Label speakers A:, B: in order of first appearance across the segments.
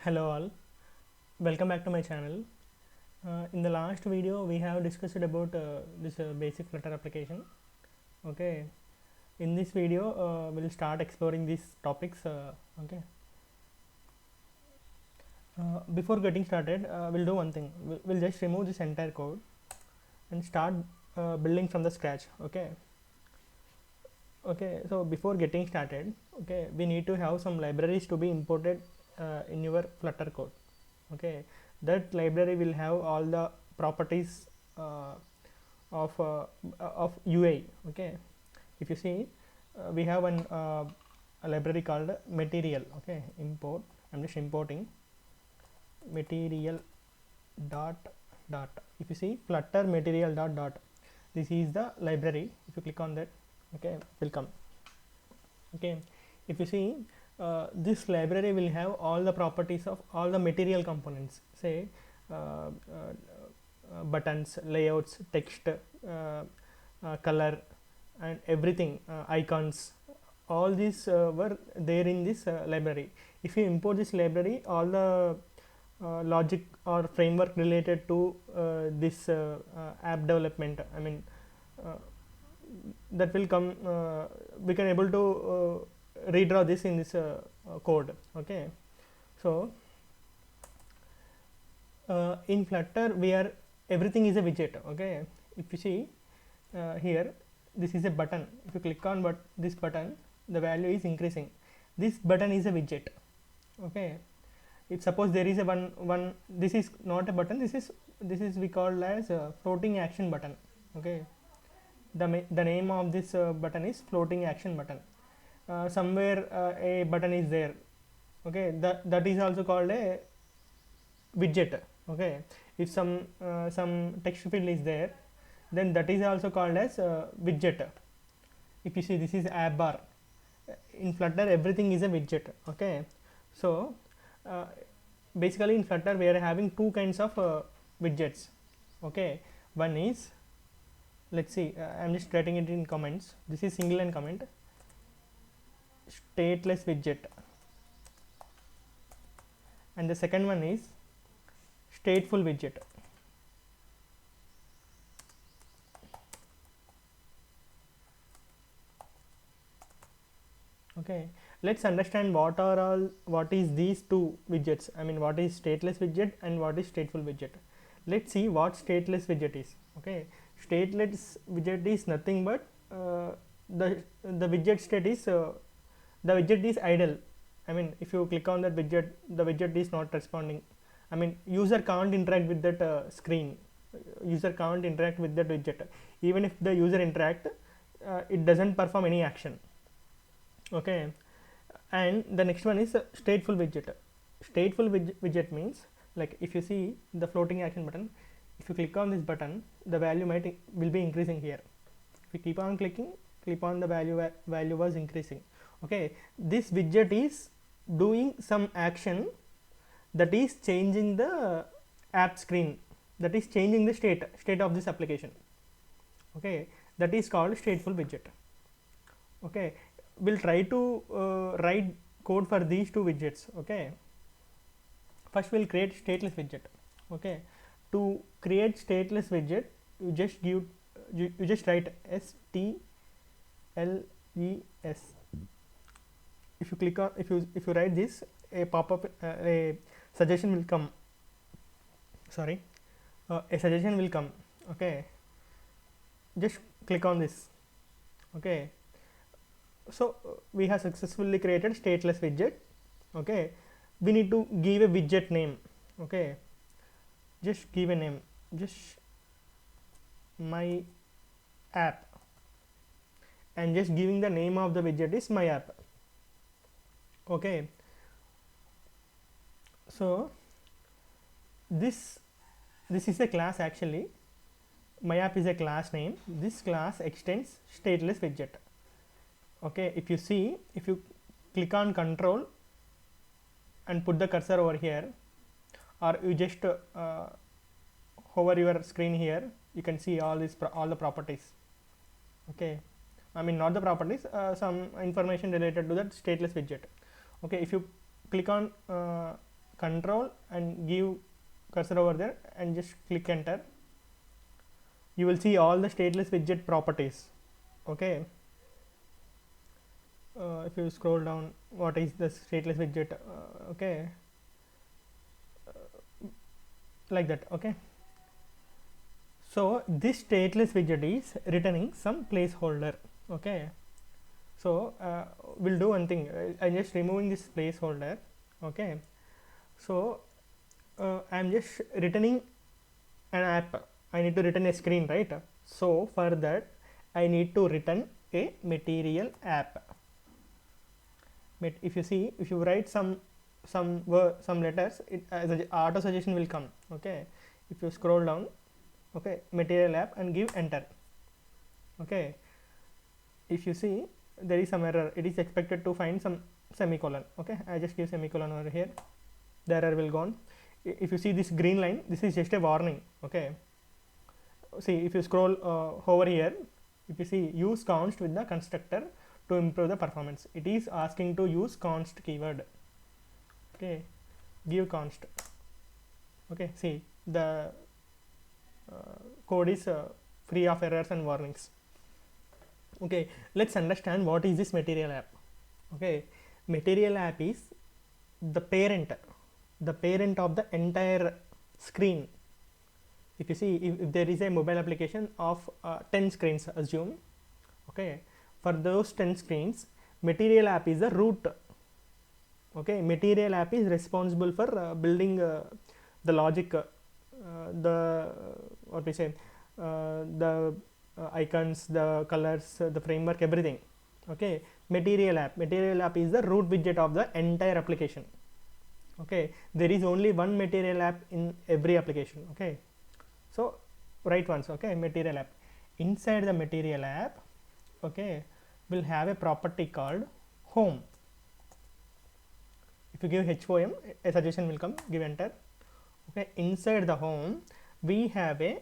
A: Hello all, welcome back to my channel. In the last video we have discussed about this basic Flutter application. Okay, in this video we'll start exploring these topics. Okay, before getting started we'll do one thing. We'll just remove this entire code and start building from the scratch. Okay, so before getting started, okay, we need to have some libraries to be imported in your Flutter code. Okay, that library will have all the properties of UI. Okay, if you see we have a library called material. Okay, import, I'm just importing material dot dot. If you see flutter material dot dot, this is the library. If you click on that, okay, will come. Okay, if you see this library will have all the properties of all the material components, say buttons, layouts, text, color, and everything, icons. All these were there in this library. If you import this library, all the logic or framework related to this app development, I mean that will come. We can able to redraw this in this code. Okay, so in Flutter everything is a widget. Okay, if you see here, this is a button. If you click on this button, the value is increasing. This button is a widget. Okay, if suppose there is a one this is not a button, this is we call as a floating action button. Okay, the name of this button is floating action button. Somewhere a button is there. Okay, that is also called a widget. Okay, if some text field is there, then that is also called as widget. If you see, this is Abar. In Flutter everything is a widget. Okay, so basically in Flutter we are having two kinds of widgets. Okay, one is, let's see, I'm just writing it in comments. This is single line comment, stateless widget, and the second one is stateful widget. Okay, let's understand what is these two widgets. I mean, what is stateless widget and what is stateful widget. Let's see what stateless widget is. Okay, stateless widget is nothing but the widget state is the widget is idle. I mean, if you click on that widget, the widget is not responding. I mean, user can't interact with that screen. User can't interact with that widget. Even if the user interact, it doesn't perform any action. Okay, and the next one is stateful widget. Stateful widget means, like, if you see the floating action button, if you click on this button, the value will be increasing here. If you keep on clicking, the value was increasing. Okay, this widget is doing some action that is changing the app screen, that is changing the state of this application. Okay, that is called stateful widget. Okay, we'll try to write code for these two widgets. Okay, first we'll create stateless widget. Okay, to create stateless widget, you just write stles. If you click on, if you write this, a pop-up, a suggestion will come. Sorry, a suggestion will come. Okay, just click on this. Okay, so we have successfully created stateless widget. Okay, we need to give a widget name. Okay, just give a name, just my app, and just giving the name of the widget is my app. Okay, so this is a class. Actually, my app is a class name. This class extends stateless widget. Okay, if you see, if you click on control and put the cursor over here, or you just hover your screen here, you can see all the properties. Okay, I mean, not the properties, some information related to that stateless widget. Okay, if you click on control and give cursor over there and just click enter. You will see all the stateless widget properties. Okay, if you scroll down, what is the stateless widget? Okay, like that. Okay, so this stateless widget is returning some placeholder. Okay, so we'll do one thing. I'm just removing this placeholder. Okay, so I'm just returning an app. I need to return a screen, right? So for that I need to return a material app. But if you see, if you write some letters, it as a auto suggestion will come. Okay, if you scroll down, okay, material app and give enter. Okay, if you see there is some error, it is expected to find some semicolon. Okay, I just give semicolon over here, the error will go on. If you see this green line, this is just a warning. Okay, see, if you scroll over here, if you see use const with the constructor to improve the performance, it is asking to use const keyword. Okay, give const. Okay, see the code is free of errors and warnings. Okay, let's understand what is this material app. Okay, material app is the parent of the entire screen. If you see, if there is a mobile application of 10 screens, assume, okay, for those 10 screens, material app is the root. Okay, material app is responsible for building the logic, the what we say, the icons, the colors, the framework, everything. Okay, material app is the root widget of the entire application. Okay, there is only one material app in every application. Okay, so write once. Okay, material app. Inside the material app, okay, we'll have a property called home. If you give HOM, a suggestion will come, give enter. Okay, inside the home we have a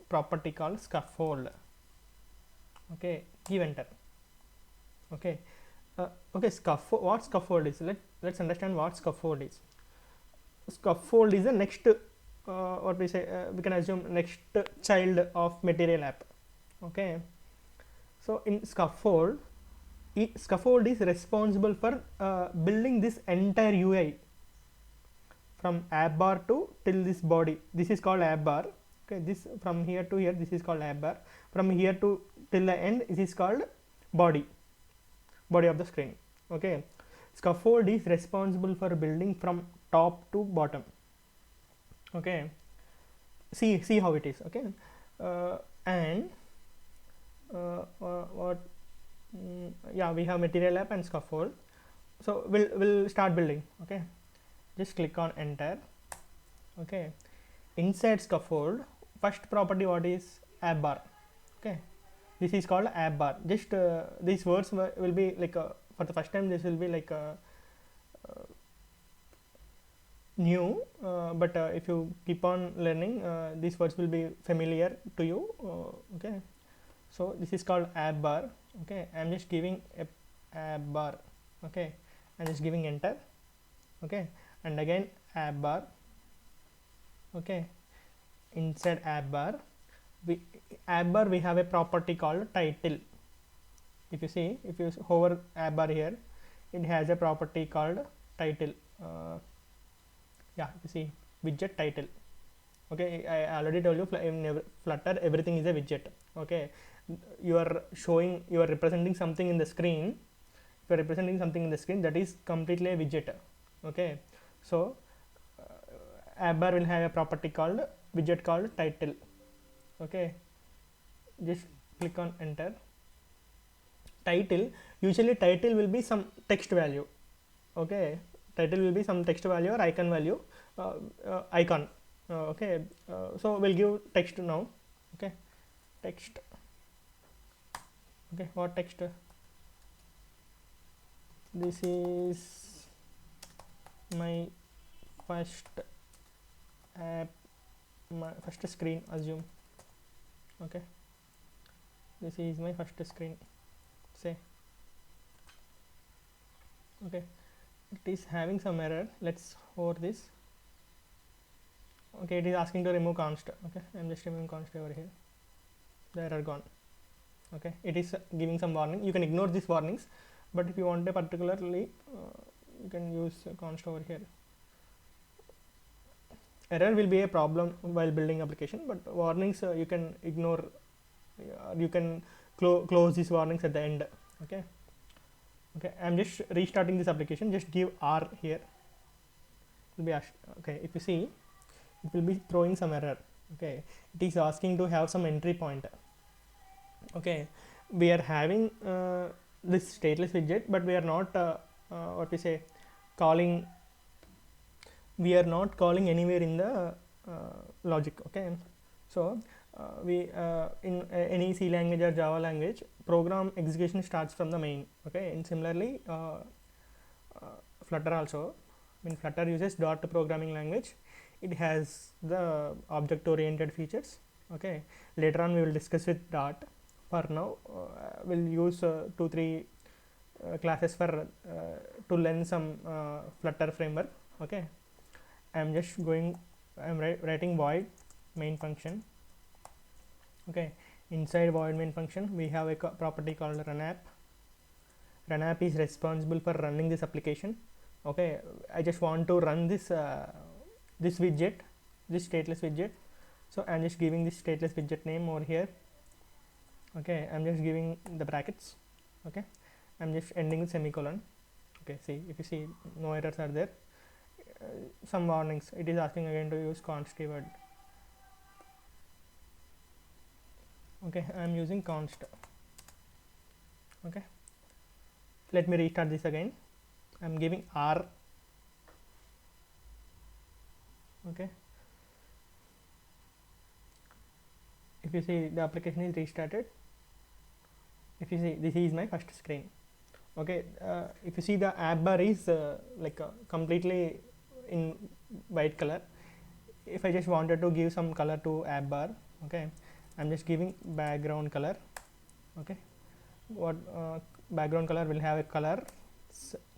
A: property called scaffold. Okay, give enter. Okay, okay, scaffold, what scaffold is? Let's understand what scaffold is. Scaffold is the next what we say, we can assume next child of material app. Okay, so in scaffold is responsible for building this entire UI from Abar to till this body. This is called Abar. Okay, this from here to here, this is called Abar. From here to till the end, this is called body of the screen. Okay, scaffold is responsible for building from top to bottom. Okay, see how it is. Okay, and what yeah, we have material app and scaffold. So we'll start building. Okay, just click on enter. Okay, inside scaffold, first property, what is Abar. Okay, this is called Abar. Just these words will be like for the first time, this will be like new, but if you keep on learning, these words will be familiar to you. Okay, so this is called Abar. Okay, I'm just giving a Abar. Okay, I'm just giving enter. Okay, and again Abar. Okay, inside Abar we have a property called title. If you see, if you hover Abar here, it has a property called title. Yeah, you see widget title. Okay, I already told you in Flutter everything is a widget. Okay, you are representing something in the screen. If you are representing something in the screen, that is completely a widget. Okay, so Abar will have a property called widget called title. Okay, just click on enter. Title, usually title will be some text value. Okay, title will be some text value or icon value, icon. Okay, so we'll give text now. Okay, text. Okay, what text? This is my first app, my first screen, assume. Okay, this is my first screen, say. Okay, it is having some error. Let's hover this. Okay, it is asking to remove const. Okay, I'm just removing const over here. The error gone. Okay, it is giving some warning. You can ignore these warnings, but if you want a particularly you can use const over here. Error will be a problem while building application, but warnings you can ignore. You can close these warnings at the end. Okay, I'm just restarting this application. Just give R here. It will be okay. If you see, it will be throwing some error. Okay, it is asking to have some entry point. Okay, we are having this stateless widget, but we are not what we say calling. We are not calling anywhere in the logic. Okay, so we in any C language or Java language, program execution starts from the main. Okay, and similarly Flutter also, when Flutter uses dot programming language, it has the object oriented features. Okay, later on we will discuss with dot. For now we'll use 2-3 classes for to learn some Flutter framework. Okay, I'm just going, I'm writing void main function. Okay, inside void main function we have a property called run app. Run app is responsible for running this application. Okay, I just want to run this this widget, this stateless widget, so I'm just giving this stateless widget name over here. Okay, I'm just giving the brackets. Okay, I'm just ending with semicolon. Okay, see, if you see, no errors are there. Some warnings. It is asking again to use const keyword. Okay, I'm using const. Okay, let me restart this again. I'm giving R. Okay, if you see, the application is restarted. If you see, this is my first screen. Okay, if you see, the app bar is like completely in white color. If I just wanted to give some color to app bar, okay, I'm just giving background color. Okay, what background color will have a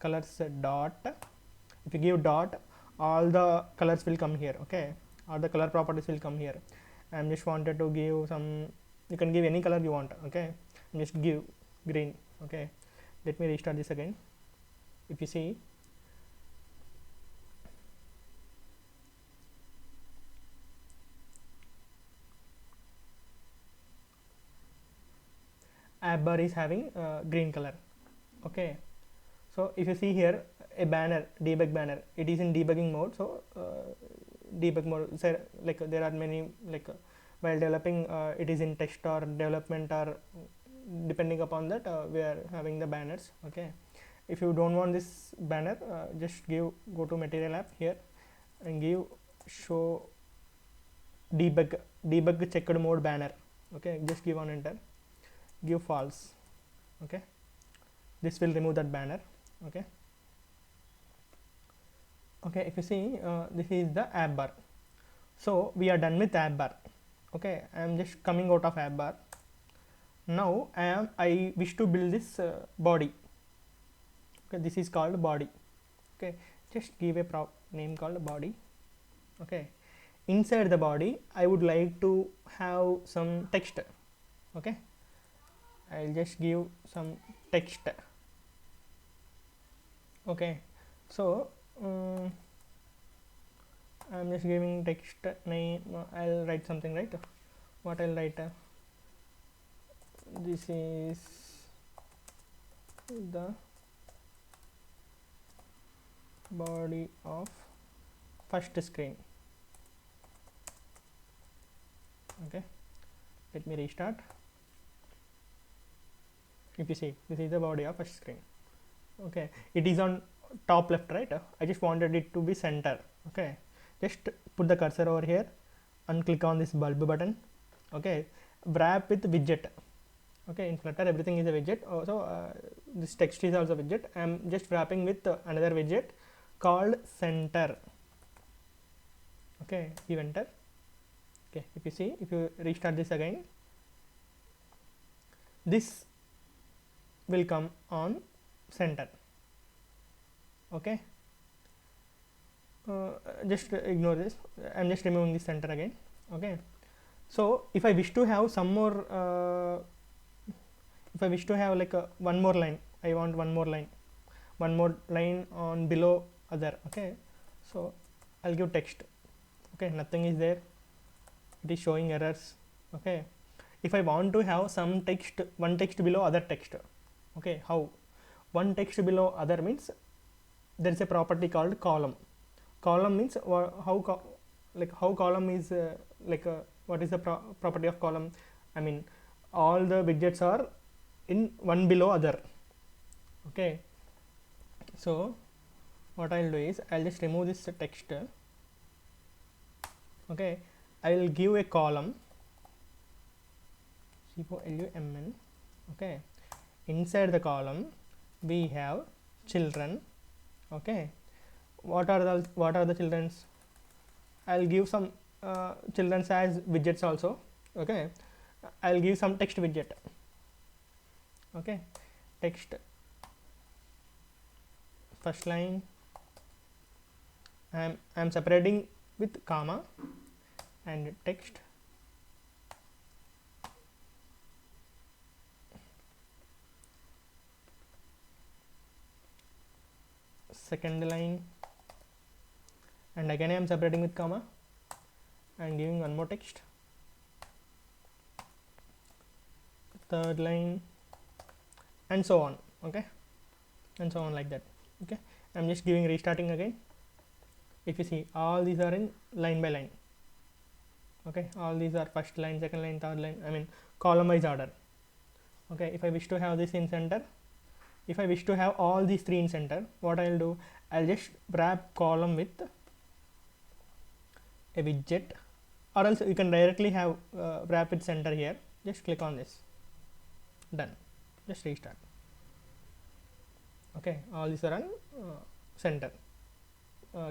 A: colors dot. If you give dot, all the colors will come here. Okay, all the color properties will come here. I'm just wanted to give some, you can give any color you want. Okay, just give green. Okay, let me restart this again. If you see, app bar is having green color. Okay, so if you see here a banner, debug banner, it is in debugging mode. So debug mode, so like there are many, like while developing it is in test or development, or depending upon that we are having the banners. Okay, if you don't want this banner, just go to material app here and give show debug checked mode banner. Okay, just give on enter, give false. Okay, this will remove that banner. Okay, if you see, this is the app bar. So we are done with app bar. Okay, I am just coming out of app bar. Now I wish to build this body. Okay, this is called body. Okay, just give a name called body. Okay, inside the body I would like to have some text. Okay, I'll just give some text. Okay, so I'm just giving text name. I'll write something, right? What I'll write, this is the body of first screen. Okay, let me restart. If you see, this is the body of first screen. Okay, it is on top left, right? I just wanted it to be center. Okay, just put the cursor over here and click on this bulb button. Okay, wrap with widget. Okay, in Flutter everything is a widget. Also this text is also widget. I am just wrapping with another widget called center. Okay, give enter. Okay, if you see, if you restart this again, this will come on center. Okay, just ignore this. I'm just removing this center again. Okay, so if I wish to have some more if I wish to have like a one more line, I want one more line on below other. Okay, so I'll give text. Okay, nothing is there, it is showing errors. Okay, if I want to have some text, one text below other text. Okay, how? One text below other means there is a property called column. Column means how column is what is the property of column? I mean, all the widgets are in one below other. Okay, so what I'll do is I'll just remove this text. Okay, I will give a column column. Okay, inside the column we have children. Okay, what are the children's? I'll give some children's as widgets also. Okay, I'll give some text widget. Okay, text first line, I'm separating with comma, and text second line, and again I am separating with comma and giving one more text, third line, and so on. Okay, and so on like that. Okay, I'm just giving restarting again. If you see, all these are in line by line. Okay, all these are first line, second line, third line, I mean column wise order. Okay, if I wish to have this in center, if I wish to have all these three in center, what I'll do, I'll just wrap column with a widget, or else you can directly have wrap it center here. Just click on this, done. Just restart. Okay, all these are on center,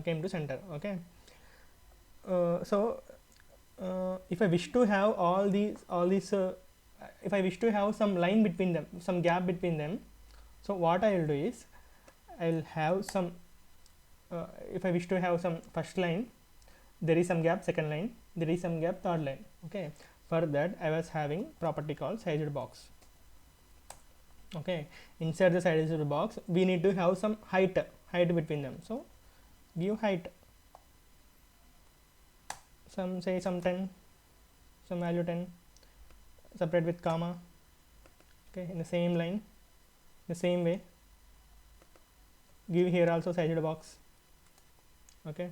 A: came to center. Okay, so if I wish to have all these if I wish to have some line between them, some gap between them, so what I will do is I'll have some if I wish to have some first line, there is some gap, second line, there is some gap, third line. Okay, for that I was having property called sized box. Okay, inside the sized box we need to have some height between them, so give height, some 10, some value 10, separate with comma. Okay, in the same line, the same way, give here also sized box. Okay,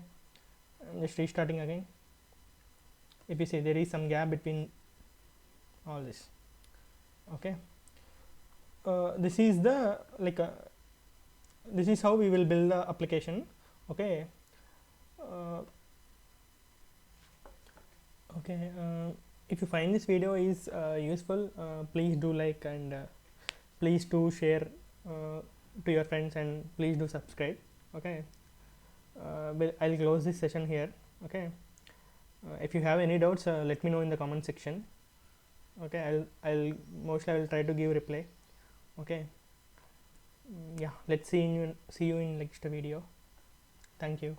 A: I'm just restarting again. If you see, there is some gap between all this. Okay, this is the this is how we will build the application. Okay, if you find this video is useful, please do like, and please do share to your friends, and please do subscribe. Okay, I'll close this session here. Okay, if you have any doubts, let me know in the comment section. Okay, I will try to give reply. Okay, yeah, let's see you in next video. Thank you.